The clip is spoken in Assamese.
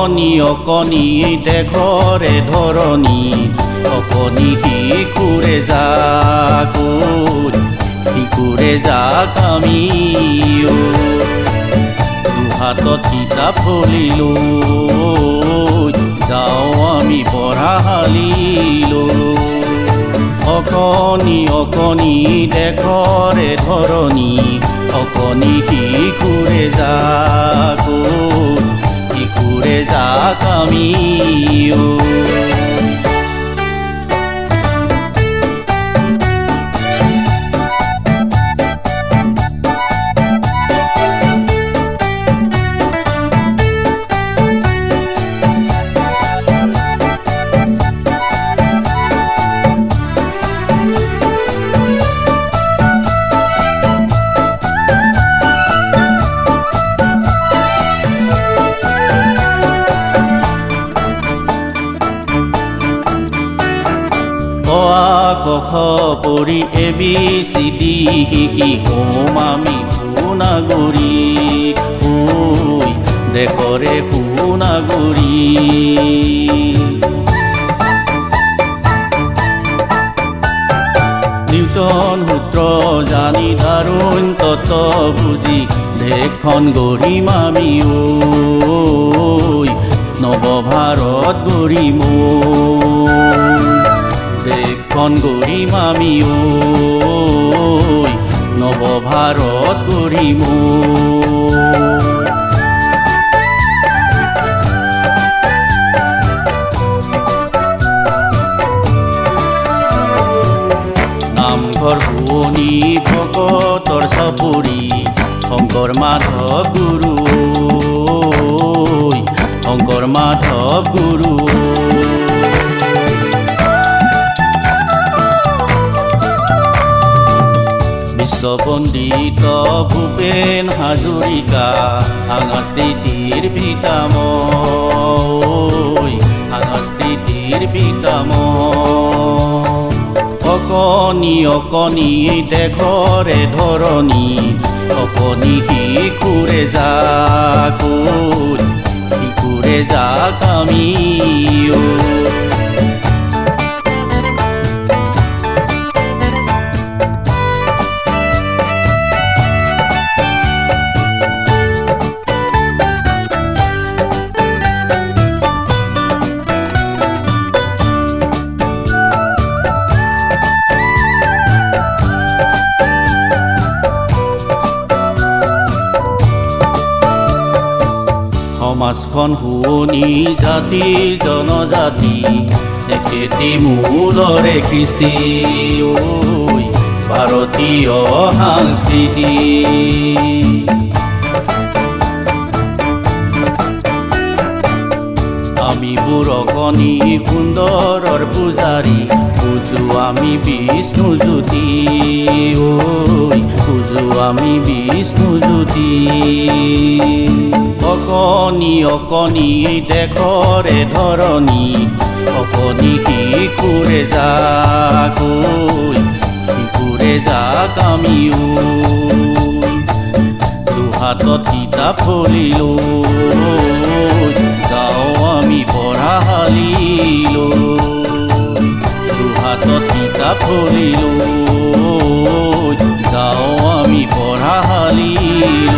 অকণি দেশৰে ধৰণী অকণি শিশুৰে যাক আমি দুহাতত কিতাপ ফলিলৈ যাওঁ আমি পঢ়াশালীলৈ অকণি দেশৰে ধৰণী অকণি শিশুৰে যাক আমি ক খ পঢ়ি ABCD শিকি হ'ম আমি সুনাগৰিক দেশৰে সুনাগৰিক নিউটন সূত্ৰ জানি দাৰুণ তত্ত্ব বুজি দেশখন গঢ়িম আমি নৱভাৰত গঢ়িম দেশখন গঢ়িম আমি নৱভাৰত গঢ়িম নামঘৰ শুৱনি ভকতৰ চাপৰি শংকৰ মাধৱ গুৰু শংকৰ মাধৱ গুৰু বিশ্বপণ্ডিত ভূপেন হাজৰিকা সাংস্কৃতিৰ পিতামহ অকণি দেশৰে ধৰণী অকণি শিশুৰে যাক আমি সমাজখন শুৱনি জাতি জনজাতি একেটি মূলৰে কৃষ্টি ভাৰতীয় সংস্কৃতি আমি বুঢ়কণি সুন্দৰৰ পূজাৰী পূজো আমি বিষ্ণু জ্যোতি অকণি দেশৰে ধৰণী অকণি শিশুৰে যাক আমি দুহাতত কিতাপ ফলিলৈ যাওঁ আমি পঢ়াশালীলৈ দুহাতত কিতাপ ফলিলৈ যাওঁ আমি পঢ়াশালীলৈ